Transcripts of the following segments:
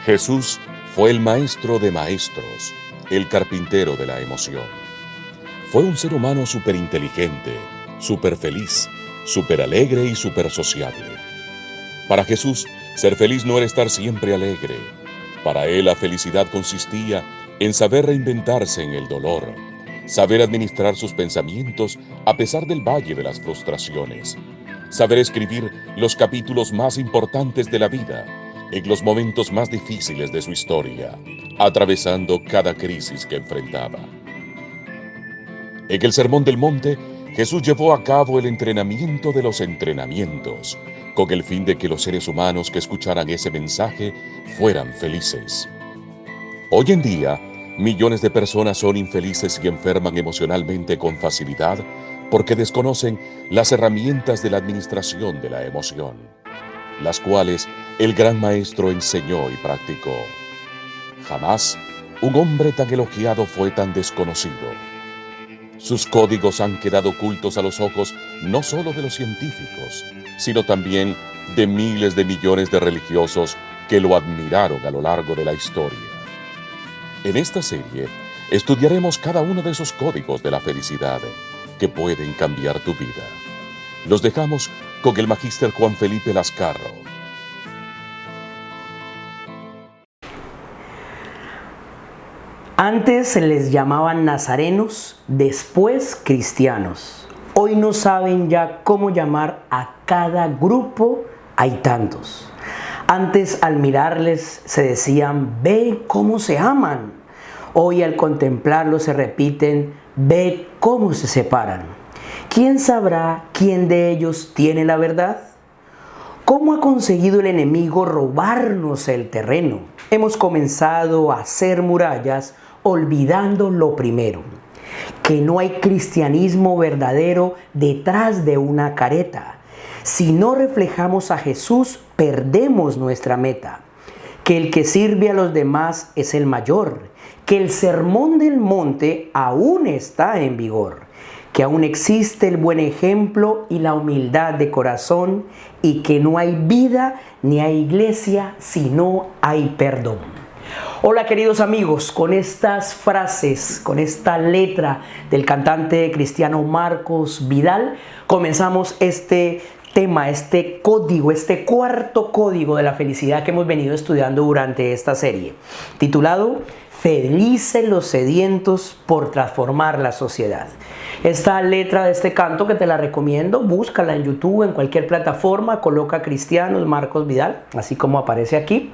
Jesús fue el maestro de maestros, el carpintero de la emoción. Fue un ser humano súper inteligente, súper feliz, súper alegre y súper sociable. Para Jesús, ser feliz no era estar siempre alegre. Para él la felicidad consistía en saber reinventarse en el dolor, saber administrar sus pensamientos a pesar del valle de las frustraciones, saber escribir los capítulos más importantes de la vida en los momentos más difíciles de su historia, atravesando cada crisis que enfrentaba. En el Sermón del Monte, Jesús llevó a cabo el entrenamiento de los entrenamientos, con el fin de que los seres humanos que escucharan ese mensaje fueran felices. Hoy en día, millones de personas son infelices y enferman emocionalmente con facilidad porque desconocen las herramientas de la administración de la emoción, las cuales el gran maestro enseñó y practicó. Jamás un hombre tan elogiado fue tan desconocido. Sus códigos han quedado ocultos a los ojos no solo de los científicos, sino también de miles de millones de religiosos que lo admiraron a lo largo de la historia. En esta serie estudiaremos cada uno de esos códigos de la felicidad que pueden cambiar tu vida. Los dejamos con el magíster Juan Felipe Lascarro. Antes se les llamaban nazarenos, después cristianos. Hoy no saben ya cómo llamar a cada grupo, hay tantos. Antes al mirarles se decían, ve cómo se aman. Hoy al contemplarlos se repiten, ve cómo se separan. ¿Quién sabrá quién de ellos tiene la verdad? ¿Cómo ha conseguido el enemigo robarnos el terreno? Hemos comenzado a hacer murallas olvidando lo primero, que no hay cristianismo verdadero detrás de una careta. Si no reflejamos a Jesús, perdemos nuestra meta. Que el que sirve a los demás es el mayor, que el sermón del monte aún está en vigor, que aún existe el buen ejemplo y la humildad de corazón, y que no hay vida ni hay iglesia si no hay perdón. Hola queridos amigos, con estas frases, con esta letra del cantante cristiano Marcos Vidal, comenzamos este tema, este código, este cuarto código de la felicidad que hemos venido estudiando durante esta serie, titulado Felices los sedientos por transformar la sociedad. Esta letra de este canto que te la recomiendo, búscala en YouTube, en cualquier plataforma, coloca Cristianos Marcos Vidal, así como aparece aquí.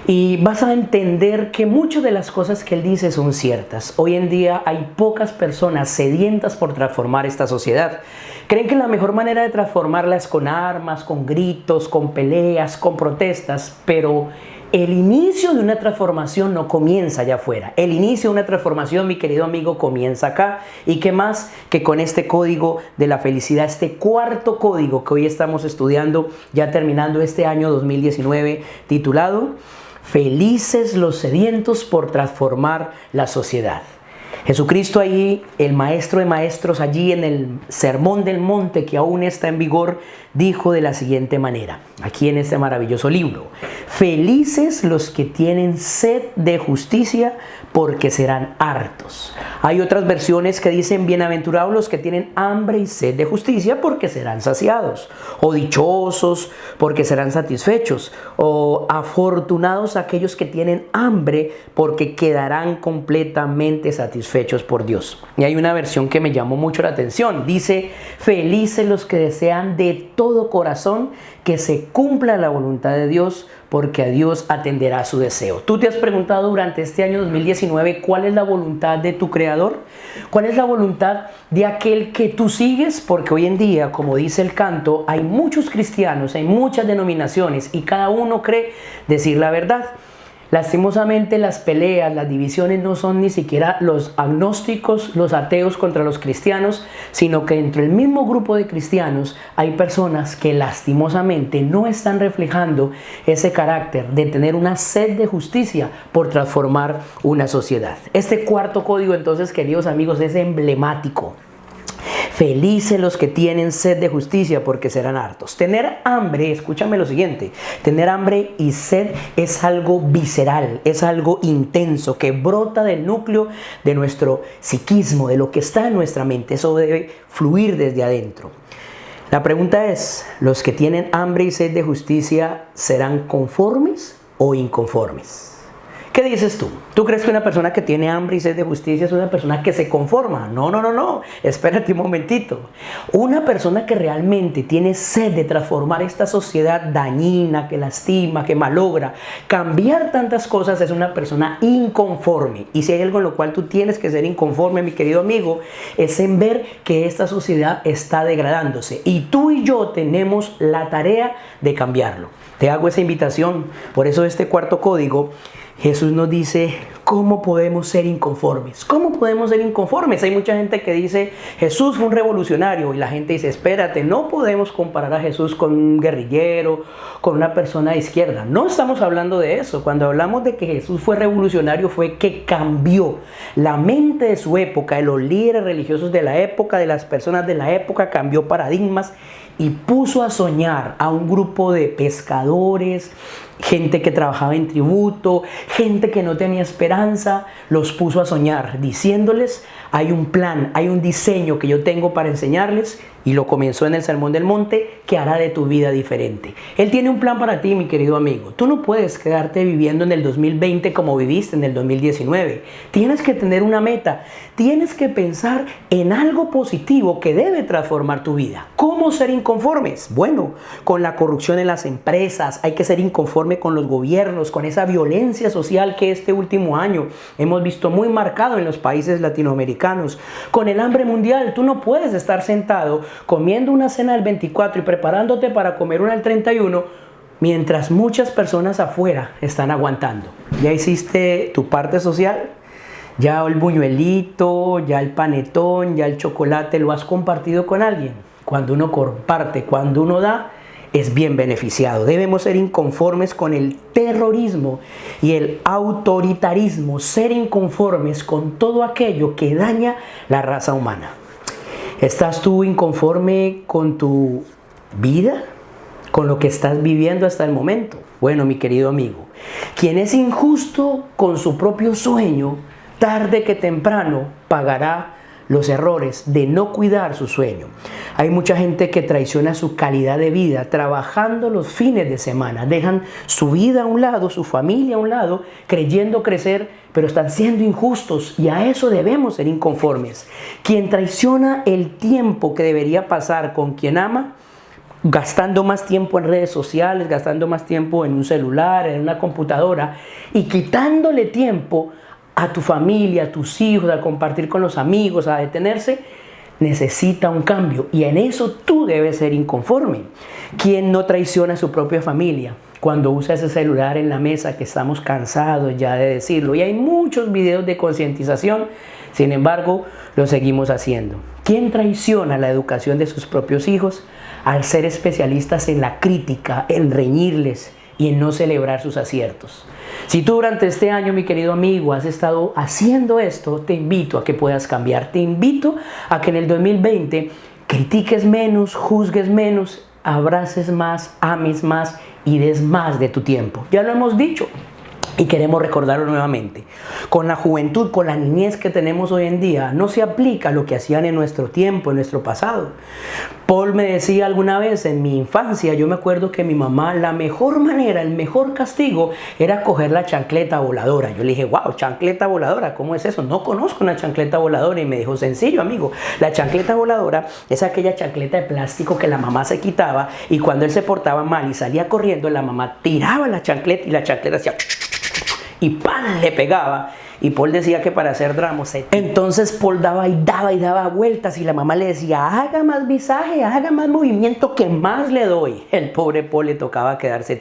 Y vas a entender que muchas de las cosas que él dice son ciertas. Hoy en día hay pocas personas sedientas por transformar esta sociedad. Creen que la mejor manera de transformarla es con armas, con gritos, con peleas, con protestas, pero el inicio de una transformación no comienza allá afuera. El inicio de una transformación, mi querido amigo, comienza acá. ¿Y qué más que con este código de la felicidad, este cuarto código que hoy estamos estudiando, ya terminando este año 2019, titulado Felices los sedientos por transformar la sociedad? Jesucristo ahí, el maestro de maestros, allí en el Sermón del Monte que aún está en vigor, dijo de la siguiente manera, aquí en este maravilloso libro: felices los que tienen sed de justicia, porque serán hartos. Hay otras versiones que dicen bienaventurados los que tienen hambre y sed de justicia, porque serán saciados, o dichosos porque serán satisfechos, o afortunados aquellos que tienen hambre, porque quedarán completamente satisfechos por Dios. Y hay una versión que me llamó mucho la atención, dice: felices los que desean de todo corazón que se cumpla la voluntad de Dios, porque a Dios atenderá su deseo. ¿Tú te has preguntado durante este año 2019 cuál es la voluntad de tu Creador? ¿Cuál es la voluntad de aquel que tú sigues? Porque hoy en día, como dice el canto, hay muchos cristianos, hay muchas denominaciones y cada uno cree decir la verdad. Lastimosamente las peleas, las divisiones no son ni siquiera los agnósticos, los ateos contra los cristianos, sino que dentro del mismo grupo de cristianos hay personas que lastimosamente no están reflejando ese carácter de tener una sed de justicia por transformar una sociedad. Este cuarto código entonces, queridos amigos, es emblemático. Felices los que tienen sed de justicia, porque serán hartos. Tener hambre, escúchame lo siguiente, tener hambre y sed es algo visceral, es algo intenso que brota del núcleo de nuestro psiquismo, de lo que está en nuestra mente. Eso debe fluir desde adentro. La pregunta es, ¿los que tienen hambre y sed de justicia serán conformes o inconformes? ¿Qué dices tú? ¿Tú crees que una persona que tiene hambre y sed de justicia es una persona que se conforma? No. Espérate un momentito. Una persona que realmente tiene sed de transformar esta sociedad dañina, que lastima, que malogra, cambiar tantas cosas, es una persona inconforme. Y si hay algo en lo cual tú tienes que ser inconforme, mi querido amigo, es en ver que esta sociedad está degradándose. Y tú y yo tenemos la tarea de cambiarlo. Te hago esa invitación. Por eso este cuarto código, Jesús nos dice, ¿cómo podemos ser inconformes? ¿Cómo podemos ser inconformes? Hay mucha gente que dice, Jesús fue un revolucionario, y la gente dice, espérate, no podemos comparar a Jesús con un guerrillero, con una persona de izquierda. No estamos hablando de eso. Cuando hablamos de que Jesús fue revolucionario, fue que cambió la mente de su época, de los líderes religiosos de la época, de las personas de la época, cambió paradigmas y puso a soñar a un grupo de pescadores, gente que trabajaba en tributo, gente que no tenía esperanza, los puso a soñar, diciéndoles, hay un plan, hay un diseño que yo tengo para enseñarles, y lo comenzó en el Sermón del Monte, que hará de tu vida diferente. Él tiene un plan para ti, mi querido amigo. Tú no puedes quedarte viviendo en el 2020 como viviste en el 2019. Tienes que tener una meta, tienes que pensar en algo positivo que debe transformar tu vida. ¿Cómo ser inconformes? Bueno, con la corrupción en las empresas, hay que ser inconforme con los gobiernos, con esa violencia social que este último año hemos visto muy marcado en los países latinoamericanos. Con el hambre mundial, tú no puedes estar sentado comiendo una cena del 24 y preparándote para comer una del 31, mientras muchas personas afuera están aguantando. ¿Ya hiciste tu parte social? ¿Ya el buñuelito, ya el panetón, ya el chocolate lo has compartido con alguien? Cuando uno comparte, cuando uno da, es bien beneficiado. Debemos ser inconformes con el terrorismo y el autoritarismo, ser inconformes con todo aquello que daña la raza humana. ¿Estás tú inconforme con tu vida? ¿Con lo que estás viviendo hasta el momento? Bueno, mi querido amigo, quien es injusto con su propio sueño, tarde que temprano pagará los errores de no cuidar su sueño. Hay mucha gente que traiciona su calidad de vida trabajando los fines de semana. Dejan su vida a un lado, su familia a un lado, creyendo crecer, pero están siendo injustos, y a eso debemos ser inconformes. Quien traiciona el tiempo que debería pasar con quien ama, gastando más tiempo en redes sociales, gastando más tiempo en un celular, en una computadora, y quitándole tiempo a tu familia, a tus hijos, a compartir con los amigos, a detenerse, necesita un cambio, y en eso tú debes ser inconforme. ¿Quién no traiciona a su propia familia cuando usa ese celular en la mesa, que estamos cansados ya de decirlo? Y hay muchos videos de concientización, sin embargo, lo seguimos haciendo. ¿Quién traiciona la educación de sus propios hijos al ser especialistas en la crítica, en reñirles y en no celebrar sus aciertos? Si tú durante este año, mi querido amigo, has estado haciendo esto, te invito a que puedas cambiar. Te invito a que en el 2020 critiques menos, juzgues menos, abraces más, ames más y des más de tu tiempo. Ya lo hemos dicho y queremos recordarlo nuevamente. Con la juventud, con la niñez que tenemos hoy en día, no se aplica lo que hacían en nuestro tiempo, en nuestro pasado. Paul me decía alguna vez, en mi infancia, yo me acuerdo que mi mamá, la mejor manera, el mejor castigo era coger la chancleta voladora. Yo le dije, wow, chancleta voladora, ¿cómo es eso? No conozco una chancleta voladora. Y me dijo, sencillo, amigo, la chancleta voladora es aquella chancleta de plástico que la mamá se quitaba, y cuando él se portaba mal y salía corriendo, la mamá tiraba la chancleta y la chancleta hacía y ¡pam!, le pegaba. Y Paul decía que para hacer drama, entonces Paul daba vueltas, y la mamá le decía, haga más visaje, haga más movimiento, que más le doy. El pobre Paul le tocaba quedarse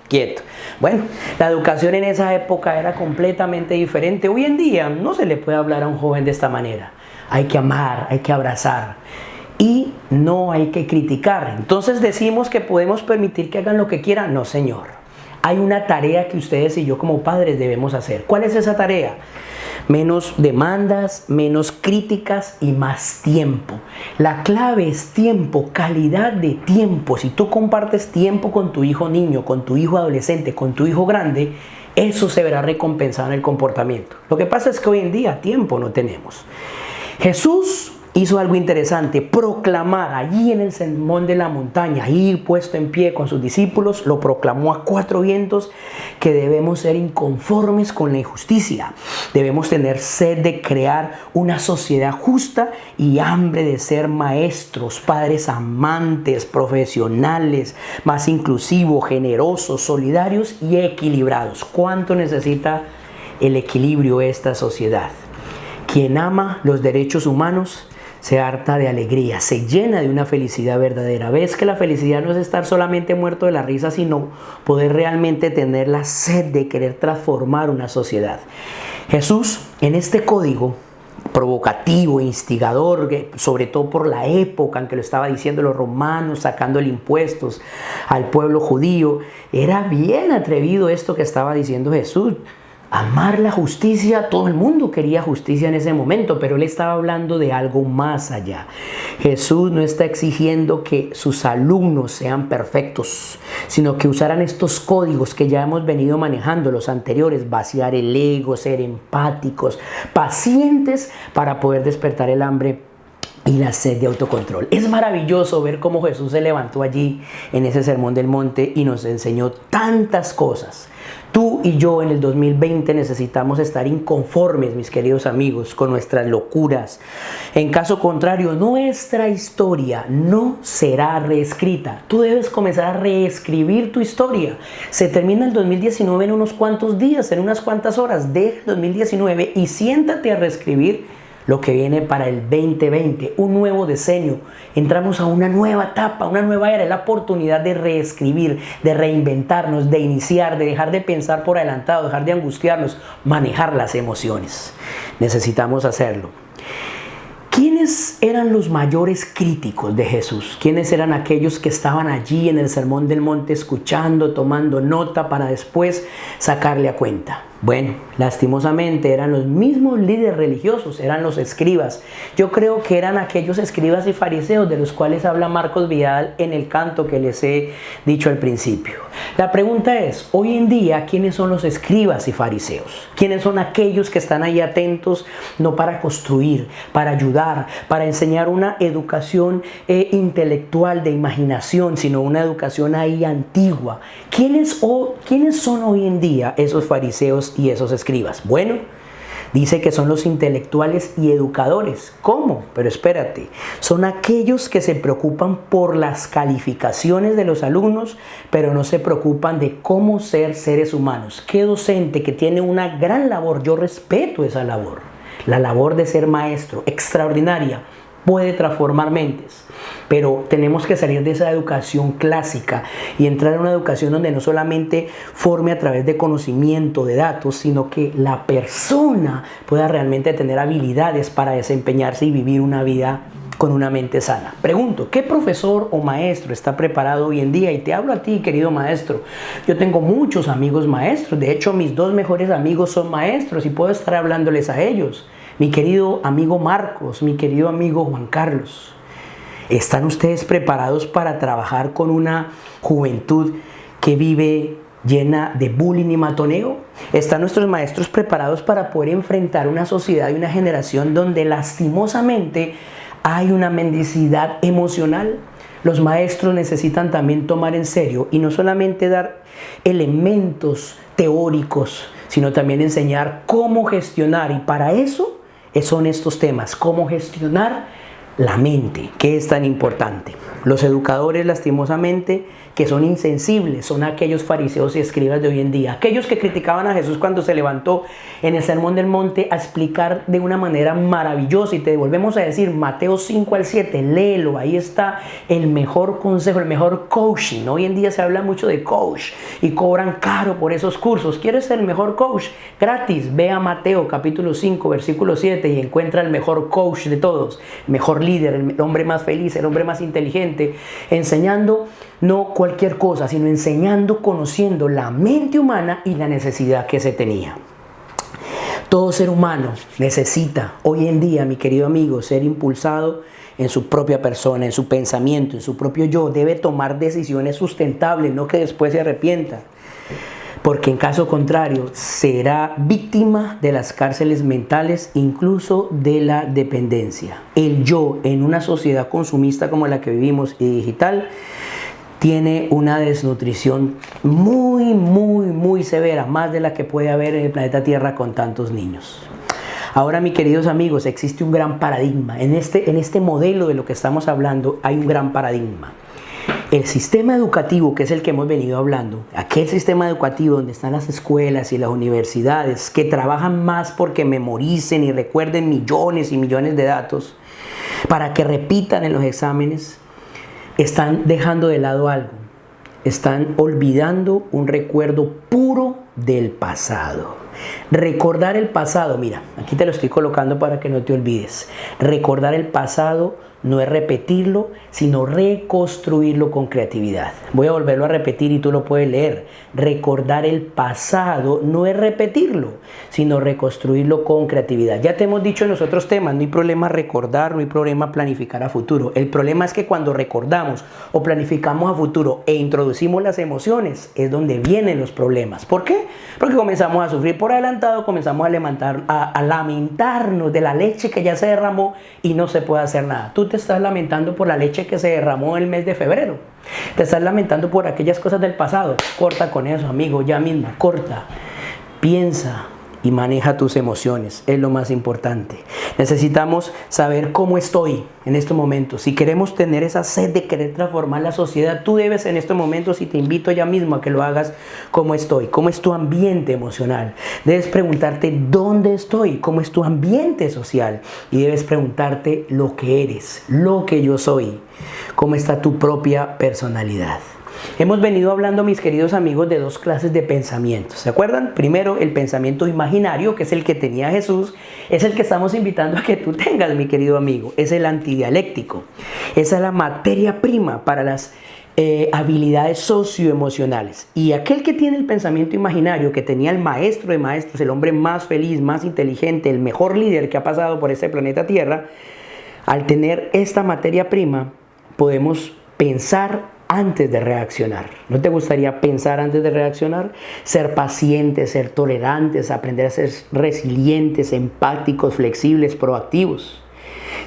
quieto. Bueno, la educación en esa época era completamente diferente. Hoy en día no se le puede hablar a un joven de esta manera. Hay que amar, hay que abrazar y no hay que criticar. Entonces decimos que podemos permitir que hagan lo que quieran. No, señor. Hay una tarea que ustedes y yo como padres debemos hacer. ¿Cuál es esa tarea? Menos demandas, menos críticas y más tiempo. La clave es tiempo, calidad de tiempo. Si tú compartes tiempo con tu hijo niño, con tu hijo adolescente, con tu hijo grande, eso se verá recompensado en el comportamiento. Lo que pasa es que hoy en día tiempo no tenemos. Jesús hizo algo interesante, proclamar allí en el sermón de la montaña, ahí puesto en pie con sus discípulos, lo proclamó a cuatro vientos que debemos ser inconformes con la injusticia. Debemos tener sed de crear una sociedad justa y hambre de ser maestros, padres amantes, profesionales, más inclusivos, generosos, solidarios y equilibrados. ¿Cuánto necesita el equilibrio esta sociedad? Quien ama los derechos humanos se harta de alegría, se llena de una felicidad verdadera. Ves que la felicidad no es estar solamente muerto de la risa, sino poder realmente tener la sed de querer transformar una sociedad. Jesús, en este código provocativo, instigador, sobre todo por la época en que lo estaba diciendo los romanos, sacándole impuestos al pueblo judío, era bien atrevido esto que estaba diciendo Jesús. Amar la justicia, todo el mundo quería justicia en ese momento, pero él estaba hablando de algo más allá. Jesús no está exigiendo que sus alumnos sean perfectos, sino que usaran estos códigos que ya hemos venido manejando, los anteriores: vaciar el ego, ser empáticos, pacientes, para poder despertar el hambre y la sed de autocontrol. Es maravilloso ver cómo Jesús se levantó allí en ese sermón del monte y nos enseñó tantas cosas. Tú y yo en el 2020 necesitamos estar inconformes, mis queridos amigos, con nuestras locuras. En caso contrario, nuestra historia no será reescrita. Tú debes comenzar a reescribir tu historia. Se termina el 2019 en unos cuantos días, en unas cuantas horas. Deja el 2019 y siéntate a reescribir lo que viene para el 2020, un nuevo diseño. Entramos a una nueva etapa, una nueva era, es la oportunidad de reescribir, de reinventarnos, de iniciar, de dejar de pensar por adelantado, dejar de angustiarnos, manejar las emociones. Necesitamos hacerlo. ¿Quiénes eran los mayores críticos de Jesús? ¿Quiénes eran aquellos que estaban allí en el Sermón del Monte escuchando, tomando nota para después sacarle a cuenta? Bueno, lastimosamente eran los mismos líderes religiosos, eran los escribas. Yo creo que eran aquellos escribas y fariseos de los cuales habla Marcos Vidal en el canto que les he dicho al principio. La pregunta es, hoy en día, ¿quiénes son los escribas y fariseos? ¿Quiénes son aquellos que están ahí atentos, no para construir, para ayudar, para enseñar una educación intelectual de imaginación, sino una educación ahí antigua? ¿Quiénes son hoy en día esos fariseos y esos escribas? Bueno, dice que son los intelectuales y educadores. ¿Cómo? Pero espérate, son aquellos que se preocupan por las calificaciones de los alumnos, pero no se preocupan de cómo ser seres humanos. ¿Qué docente que tiene una gran labor? Yo respeto esa labor. La labor de ser maestro, extraordinaria, puede transformar mentes. Pero tenemos que salir de esa educación clásica y entrar en una educación donde no solamente forme a través de conocimiento, de datos, sino que la persona pueda realmente tener habilidades para desempeñarse y vivir una vida con una mente sana. Pregunto, ¿qué profesor o maestro está preparado hoy en día? Y te hablo a ti, querido maestro. Yo tengo muchos amigos maestros. De hecho, mis dos mejores amigos son maestros y puedo estar hablándoles a ellos. Mi querido amigo Marcos, mi querido amigo Juan Carlos. ¿Están ustedes preparados para trabajar con una juventud que vive llena de bullying y matoneo? ¿Están nuestros maestros preparados para poder enfrentar una sociedad y una generación donde lastimosamente hay una mendicidad emocional? Los maestros necesitan también tomar en serio y no solamente dar elementos teóricos, sino también enseñar cómo gestionar. Y para eso son estos temas, cómo gestionar la mente, que es tan importante. Los educadores, lastimosamente, que son insensibles, son aquellos fariseos y escribas de hoy en día, aquellos que criticaban a Jesús cuando se levantó en el Sermón del Monte a explicar de una manera maravillosa. Y te volvemos a decir, Mateo 5 al 7, léelo, ahí está el mejor consejo, el mejor coaching. Hoy en día se habla mucho de coach y cobran caro por esos cursos. ¿Quieres ser el mejor coach? Gratis, ve a Mateo capítulo 5, versículo 7 y encuentra el mejor coach de todos, el mejor líder, el hombre más feliz, el hombre más inteligente, enseñando no cualquier cosa, sino enseñando, conociendo la mente humana y la necesidad que se tenía. Todo ser humano necesita hoy en día, mi querido amigo, ser impulsado en su propia persona, en su pensamiento, en su propio yo. Debe tomar decisiones sustentables, no que después se arrepienta. Porque en caso contrario será víctima de las cárceles mentales, incluso de la dependencia. El yo en una sociedad consumista como la que vivimos y digital tiene una desnutrición muy severa, más de la que puede haber en el planeta Tierra con tantos niños. Ahora, mis queridos amigos, existe un gran paradigma. En este modelo de lo que estamos hablando hay un gran paradigma. El sistema educativo, que es el que hemos venido hablando, aquel sistema educativo donde están las escuelas y las universidades, que trabajan más porque memoricen y recuerden millones y millones de datos, para que repitan en los exámenes, están dejando de lado algo. Están olvidando un recuerdo puro del pasado. Recordar el pasado, mira, aquí te lo estoy colocando para que no te olvides. Recordar el pasado no es repetirlo, sino reconstruirlo con creatividad. Voy a volverlo a repetir y tú lo puedes leer. Recordar el pasado no es repetirlo, sino reconstruirlo con creatividad. Ya te hemos dicho en los otros temas, no hay problema recordar, no hay problema planificar a futuro. El problema es que cuando recordamos o planificamos a futuro e introducimos las emociones, es donde vienen los problemas. ¿Por qué? Porque comenzamos a sufrir por adelantado, comenzamos a lamentarnos de la leche que ya se derramó y no se puede hacer nada. Tú te estás lamentando por la leche que se derramó en el mes de febrero. Te estás lamentando por aquellas cosas del pasado. Corta con eso, amigo, ya mismo, corta. Piensa y maneja tus emociones, es lo más importante. Necesitamos saber cómo estoy en estos momentos. Si queremos tener esa sed de querer transformar la sociedad, tú debes en estos momentos, y te invito ya mismo a que lo hagas, cómo estoy, cómo es tu ambiente emocional. Debes preguntarte dónde estoy, cómo es tu ambiente social, y debes preguntarte lo que eres, lo que yo soy, cómo está tu propia personalidad. Hemos venido hablando, mis queridos amigos, de dos clases de pensamientos. ¿Se acuerdan? Primero, el pensamiento imaginario, que es el que tenía Jesús, es el que estamos invitando a que tú tengas, mi querido amigo. Es el antidialéctico. Esa es la materia prima para las habilidades socioemocionales. Y aquel que tiene el pensamiento imaginario, que tenía el maestro de maestros, el hombre más feliz, más inteligente, el mejor líder que ha pasado por este planeta Tierra, al tener esta materia prima, podemos pensar antes de reaccionar. ¿No te gustaría pensar antes de reaccionar? Ser pacientes, ser tolerantes, aprender a ser resilientes, empáticos, flexibles, proactivos.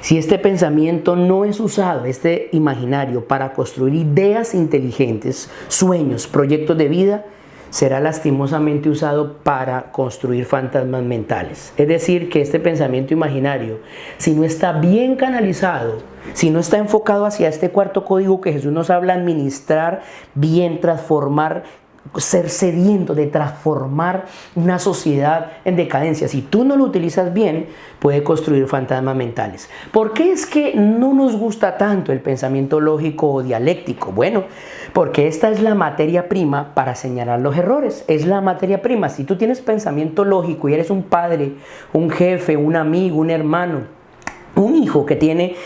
Si este pensamiento no es usado, este imaginario, para construir ideas inteligentes, sueños, proyectos de vida, será lastimosamente usado para construir fantasmas mentales. Es decir, que este pensamiento imaginario, si no está bien canalizado, si no está enfocado hacia este cuarto código que Jesús nos habla, administrar bien, transformar, ser sediento de transformar una sociedad en decadencia. Si tú no lo utilizas bien, puede construir fantasmas mentales. ¿Por qué es que no nos gusta tanto el pensamiento lógico o dialéctico? Bueno, porque esta es la materia prima para señalar los errores. Es la materia prima. Si tú tienes pensamiento lógico y eres un padre, un jefe, un amigo, un hermano, un hijo que tiene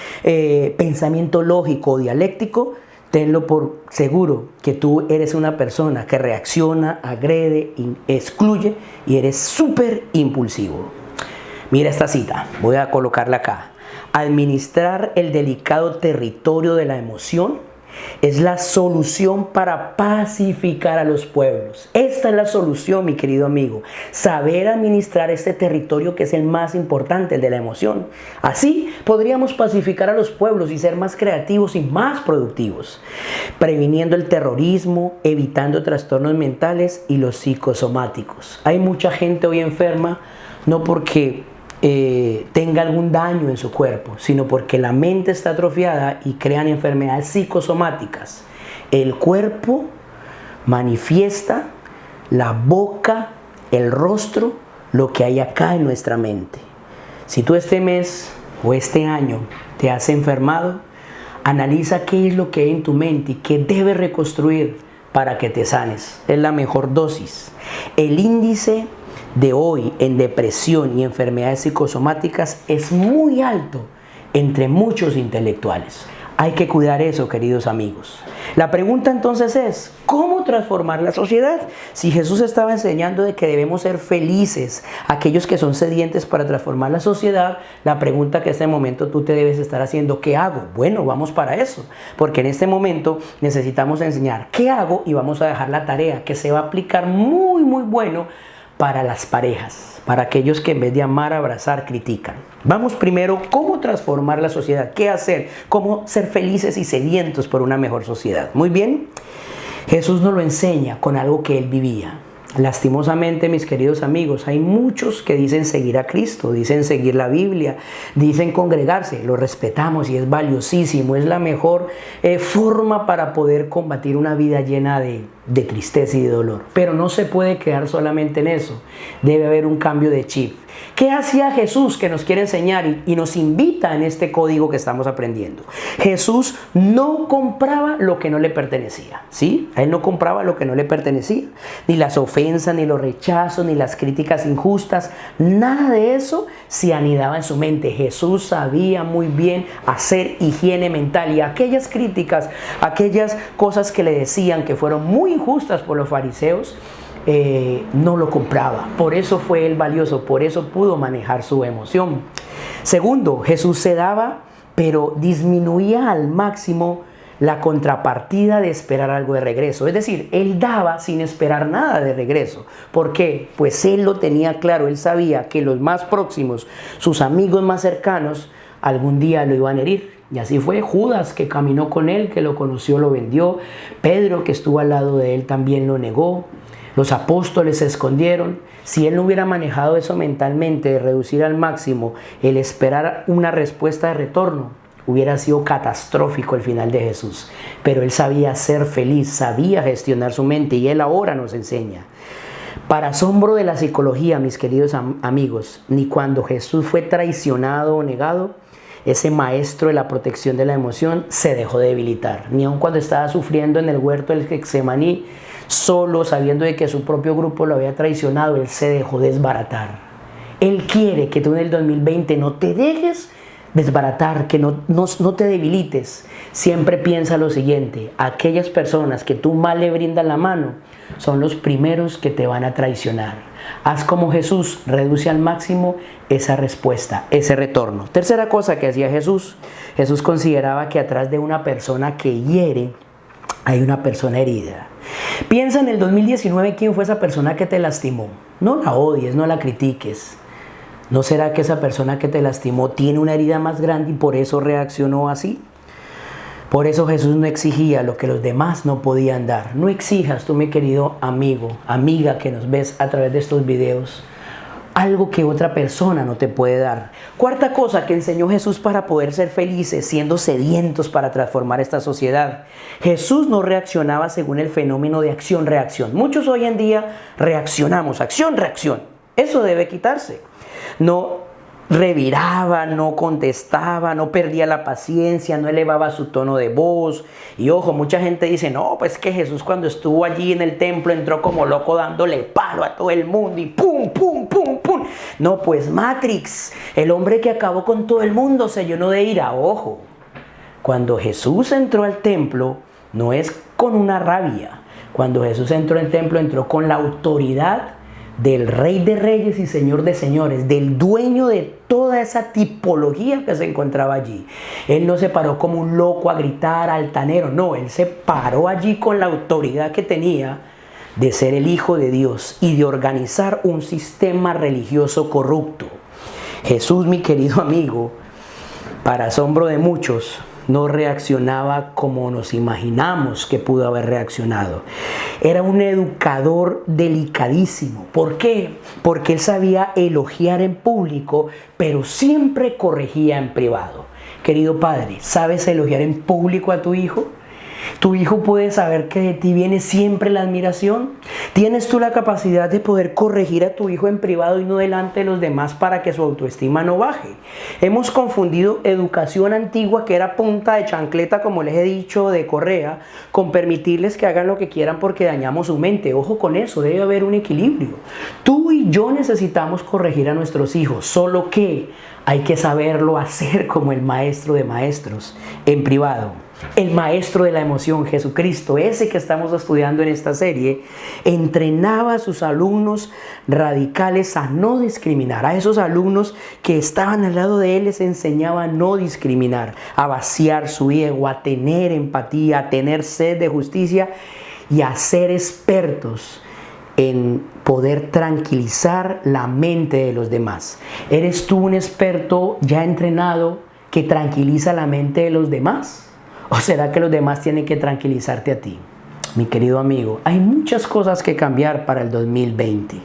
pensamiento lógico o dialéctico, tenlo por seguro que tú eres una persona que reacciona, agrede, excluye y eres súper impulsivo. Mira esta cita, voy a colocarla acá. Administrar el delicado territorio de la emoción es la solución para pacificar a los pueblos. Esta es la solución, mi querido amigo. Saber administrar este territorio que es el más importante, el de la emoción. Así podríamos pacificar a los pueblos y ser más creativos y más productivos, previniendo el terrorismo, evitando trastornos mentales y los psicosomáticos. Hay mucha gente hoy enferma, no porque tenga algún daño en su cuerpo, sino porque la mente está atrofiada y crean enfermedades psicosomáticas. El cuerpo manifiesta, la boca, el rostro, lo que hay acá en nuestra mente. Si tú este mes o este año te has enfermado, analiza qué es lo que hay en tu mente y qué debes reconstruir para que te sanes. Es la mejor dosis. El índice de hoy en depresión y enfermedades psicosomáticas es muy alto entre muchos intelectuales. Hay que cuidar eso, queridos amigos. La pregunta entonces es, ¿cómo transformar la sociedad? Si Jesús estaba enseñando de que debemos ser felices, aquellos que son sedientes para transformar la sociedad, la pregunta que en este momento tú te debes estar haciendo, ¿qué hago? Bueno, vamos para eso, porque en este momento necesitamos enseñar qué hago y vamos a dejar la tarea que se va a aplicar muy, muy bueno para las parejas, para aquellos que en vez de amar, abrazar, critican. Vamos primero, ¿cómo transformar la sociedad? ¿Qué hacer? ¿Cómo ser felices y sedientos por una mejor sociedad? Muy bien, Jesús nos lo enseña con algo que él vivía. Lastimosamente, mis queridos amigos, hay muchos que dicen seguir a Cristo, dicen seguir la Biblia, dicen congregarse, lo respetamos y es valiosísimo, es la mejor forma para poder combatir una vida llena de tristeza y de dolor. Pero no se puede quedar solamente en eso, debe haber un cambio de chip. ¿Qué hacía Jesús que nos quiere enseñar y nos invita en este código que estamos aprendiendo? Jesús no compraba lo que no le pertenecía, ¿sí? A él no compraba lo que no le pertenecía, ni las ofensas, ni los rechazos, ni las críticas injustas, nada de eso se anidaba en su mente. Jesús sabía muy bien hacer higiene mental y aquellas críticas, aquellas cosas que le decían que fueron muy injustas por los fariseos, no lo compraba. Por eso fue él valioso, por eso pudo manejar su emoción. Segundo, Jesús se daba, pero disminuía al máximo la contrapartida de esperar algo de regreso. Es decir, él daba sin esperar nada de regreso. ¿Por qué? Pues él lo tenía claro, él sabía que los más próximos, sus amigos más cercanos, algún día lo iban a herir. Y así fue. Judas, que caminó con él, que lo conoció, lo vendió. Pedro, que estuvo al lado de él, también lo negó. Los apóstoles se escondieron. Si él no hubiera manejado eso mentalmente, de reducir al máximo el esperar una respuesta de retorno, hubiera sido catastrófico el final de Jesús. Pero él sabía ser feliz, sabía gestionar su mente y él ahora nos enseña. Para asombro de la psicología, mis queridos amigos, ni cuando Jesús fue traicionado o negado, ese maestro de la protección de la emoción se dejó debilitar. Ni aun cuando estaba sufriendo en el huerto del Getsemaní, solo sabiendo de que su propio grupo lo había traicionado, él se dejó desbaratar. Él quiere que tú en el 2020 no te dejes desbaratar, que no te debilites. Siempre piensa lo siguiente: aquellas personas que tú más le brindas la mano son los primeros que te van a traicionar. Haz como Jesús, reduce al máximo esa respuesta, ese retorno. Tercera cosa que hacía Jesús. Jesús consideraba que atrás de una persona que hiere hay una persona herida. Piensa en el 2019, ¿quién fue esa persona que te lastimó? No la odies, no la critiques. ¿No será que esa persona que te lastimó tiene una herida más grande y por eso reaccionó así? Por eso Jesús no exigía lo que los demás no podían dar. No exijas tú, mi querido amigo, amiga que nos ves a través de estos videos, algo que otra persona no te puede dar. Cuarta cosa que enseñó Jesús para poder ser felices, siendo sedientos para transformar esta sociedad. Jesús no reaccionaba según el fenómeno de acción-reacción. Muchos hoy en día reaccionamos, acción-reacción. Eso debe quitarse. No reviraba, no contestaba, no perdía la paciencia, no elevaba su tono de voz. Y ojo, mucha gente dice, no, pues que Jesús cuando estuvo allí en el templo entró como loco dándole palo a todo el mundo y pum, pum, pum, pum. No, pues Matrix, el hombre que acabó con todo el mundo, se llenó de ira. Ojo, cuando Jesús entró al templo, no es con una rabia. Cuando Jesús entró al templo, entró con la autoridad del Rey de Reyes y Señor de Señores, del dueño de toda esa tipología que se encontraba allí. Él no se paró como un loco a gritar, altanero, no, él se paró allí con la autoridad que tenía de ser el Hijo de Dios y de organizar un sistema religioso corrupto. Jesús, mi querido amigo, para asombro de muchos, no reaccionaba como nos imaginamos que pudo haber reaccionado. Era un educador delicadísimo. ¿Por qué? Porque él sabía elogiar en público, pero siempre corregía en privado. Querido padre, ¿sabes elogiar en público a tu hijo? ¿Tu hijo puede saber que de ti viene siempre la admiración? ¿Tienes tú la capacidad de poder corregir a tu hijo en privado y no delante de los demás para que su autoestima no baje? Hemos confundido educación antigua, que era punta de chancleta, como les he dicho, de correa, con permitirles que hagan lo que quieran porque dañamos su mente. Ojo con eso, debe haber un equilibrio. Tú y yo necesitamos corregir a nuestros hijos, solo que hay que saberlo hacer como el maestro de maestros, en privado. El maestro de la emoción, Jesucristo, ese que estamos estudiando en esta serie, entrenaba a sus alumnos radicales a no discriminar. A esos alumnos que estaban al lado de él les enseñaba a no discriminar, a vaciar su ego, a tener empatía, a tener sed de justicia y a ser expertos en poder tranquilizar la mente de los demás. ¿Eres tú un experto ya entrenado que tranquiliza la mente de los demás? ¿O será que los demás tienen que tranquilizarte a ti? Mi querido amigo, hay muchas cosas que cambiar para el 2020.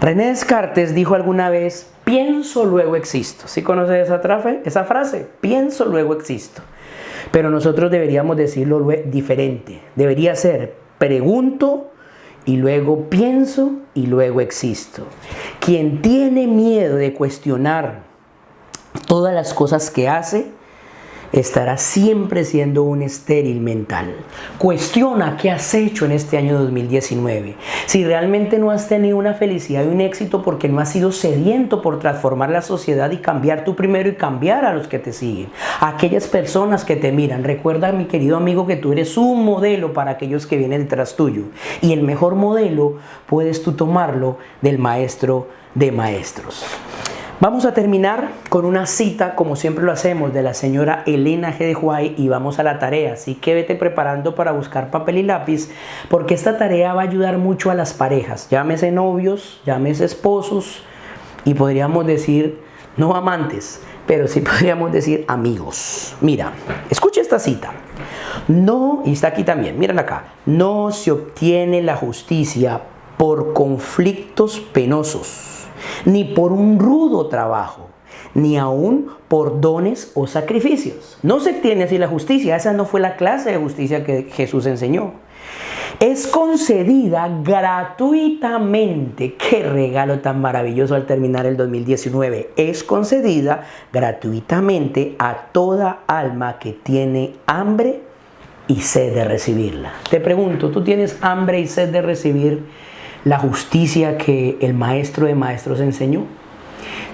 René Descartes dijo alguna vez, pienso, luego existo. ¿Sí conoces esa frase? Pienso, luego existo. Pero nosotros deberíamos decirlo diferente. Debería ser, pregunto y luego pienso y luego existo. Quien tiene miedo de cuestionar todas las cosas que hace, estará siempre siendo un estéril mental. Cuestiona qué has hecho en este año 2019. Si realmente no has tenido una felicidad y un éxito porque no has sido sediento por transformar la sociedad y cambiar tú primero y cambiar a los que te siguen, a aquellas personas que te miran. Recuerda, mi querido amigo, que tú eres un modelo para aquellos que vienen detrás tuyo. Y el mejor modelo puedes tú tomarlo del maestro de maestros. Vamos a terminar con una cita, como siempre lo hacemos, de la señora Elena G. de White, y vamos a la tarea. Así que vete preparando para buscar papel y lápiz, porque esta tarea va a ayudar mucho a las parejas. Llámese novios, llámese esposos, y podríamos decir, no amantes, pero sí podríamos decir amigos. Mira, escucha esta cita. No, y está aquí también, miren acá. No se obtiene la justicia por conflictos penosos, ni por un rudo trabajo, ni aún por dones o sacrificios. No se obtiene así la justicia. Esa no fue la clase de justicia que Jesús enseñó. Es concedida gratuitamente. ¡Qué regalo tan maravilloso al terminar el 2019! Es concedida gratuitamente a toda alma que tiene hambre y sed de recibirla. Te pregunto, ¿tú tienes hambre y sed de recibir la justicia que el maestro de maestros enseñó?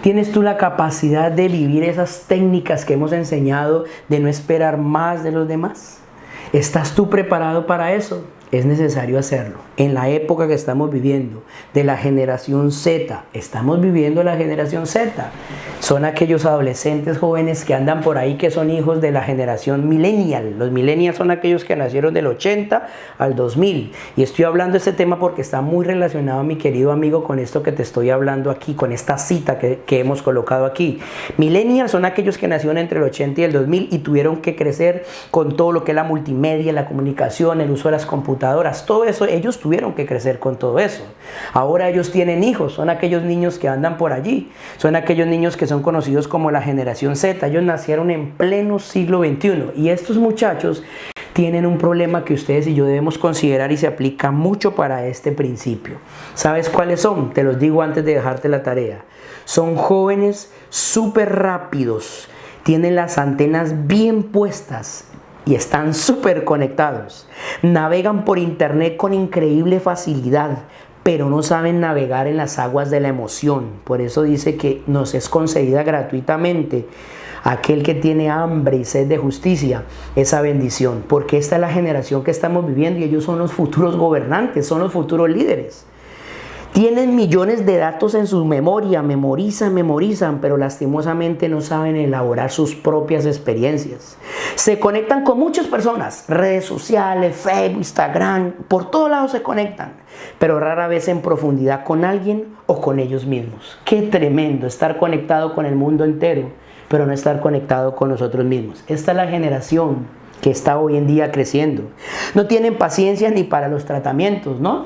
¿Tienes tú la capacidad de vivir esas técnicas que hemos enseñado de no esperar más de los demás? ¿Estás tú preparado para eso? Es necesario hacerlo. En la época que estamos viviendo, de la generación Z, estamos viviendo la generación Z. Son aquellos adolescentes jóvenes que andan por ahí, que son hijos de la generación millennial. Los millennials son aquellos que nacieron del 80 al 2000. Y estoy hablando de este tema porque está muy relacionado, mi querido amigo, con esto que te estoy hablando aquí, con esta cita que hemos colocado aquí. Millennials son aquellos que nacieron entre el 80 y el 2000 y tuvieron que crecer con todo lo que es la multimedia, la comunicación, el uso de las computadoras, todo eso. Ellos tuvieron que crecer con todo eso. Ahora ellos tienen hijos, son aquellos niños que andan por allí, son aquellos niños que son conocidos como la generación Z. Ellos nacieron en pleno siglo XXI y estos muchachos tienen un problema que ustedes y yo debemos considerar y se aplica mucho para este principio. ¿Sabes cuáles son? Te los digo antes de dejarte la tarea. Son jóvenes súper rápidos, tienen las antenas bien puestas y están súper conectados. Navegan por internet con increíble facilidad, pero no saben navegar en las aguas de la emoción. Por eso dice que nos es concedida gratuitamente aquel que tiene hambre y sed de justicia, esa bendición. Porque esta es la generación que estamos viviendo y ellos son los futuros gobernantes, son los futuros líderes. Tienen millones de datos en su memoria, memorizan, pero lastimosamente no saben elaborar sus propias experiencias. Se conectan con muchas personas, redes sociales, Facebook, Instagram, por todos lados se conectan, pero rara vez en profundidad con alguien o con ellos mismos. Qué tremendo estar conectado con el mundo entero, pero no estar conectado con nosotros mismos. Esta es la generación que está hoy en día creciendo. No tienen paciencia ni para los tratamientos. No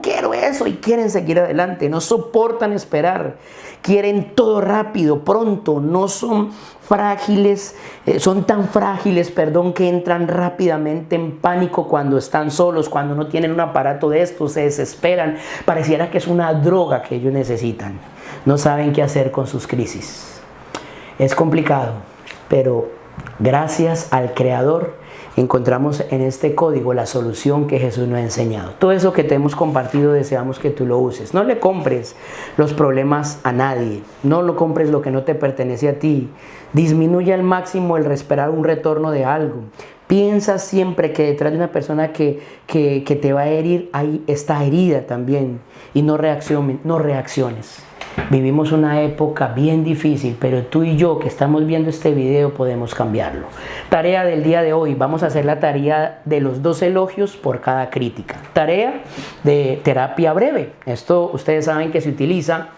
quiero eso y quieren seguir adelante, no soportan esperar, quieren todo rápido, pronto, no son frágiles, son tan frágiles, que entran rápidamente en pánico cuando están solos, cuando no tienen un aparato de esto, se desesperan, pareciera que es una droga que ellos necesitan, no saben qué hacer con sus crisis. Es complicado, pero gracias al Creador encontramos en este código la solución que Jesús nos ha enseñado. Todo eso que te hemos compartido deseamos que tú lo uses. No le compres los problemas a nadie, no lo compres lo que no te pertenece a ti. Disminuye al máximo el esperar un retorno de algo. Piensa siempre que detrás de una persona que te va a herir, ahí está herida también. Y no reacciones. Vivimos una época bien difícil, pero tú y yo que estamos viendo este video podemos cambiarlo. Tarea del día de hoy, vamos a hacer la tarea de los 2 elogios por cada crítica. Tarea de terapia breve. Esto ustedes saben que se utiliza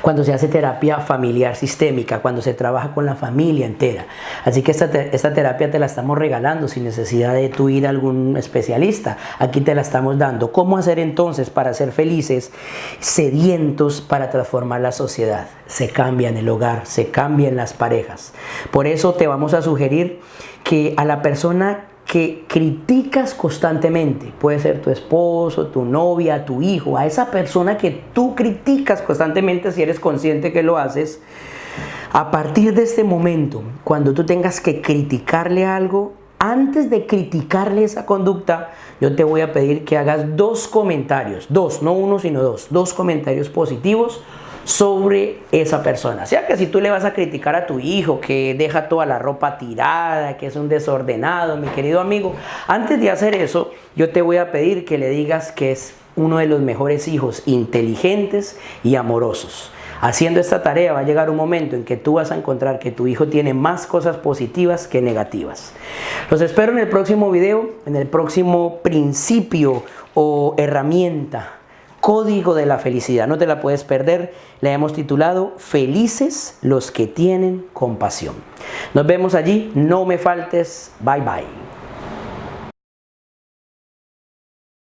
cuando se hace terapia familiar sistémica, cuando se trabaja con la familia entera. Así que esta terapia te la estamos regalando sin necesidad de tú ir a algún especialista. Aquí te la estamos dando. ¿Cómo hacer entonces para ser felices, sedientos para transformar la sociedad? Se cambia en el hogar, se cambia en las parejas. Por eso te vamos a sugerir que a la persona que criticas constantemente, puede ser tu esposo, tu novia, tu hijo, a esa persona que tú criticas constantemente, si eres consciente que lo haces, a partir de este momento, cuando tú tengas que criticarle algo, antes de criticarle esa conducta, yo te voy a pedir que hagas 2 comentarios, 2, no 1 sino 2 comentarios positivos sobre esa persona. O sea que si tú le vas a criticar a tu hijo que deja toda la ropa tirada, que es un desordenado, mi querido amigo, antes de hacer eso, yo te voy a pedir que le digas que es uno de los mejores hijos, inteligentes y amorosos. Haciendo esta tarea va a llegar un momento en que tú vas a encontrar que tu hijo tiene más cosas positivas que negativas. Los espero en el próximo video, en el próximo principio o herramienta, código de la felicidad. No te la puedes perder. La hemos titulado Felices los que tienen compasión. Nos vemos allí. No me faltes. Bye bye.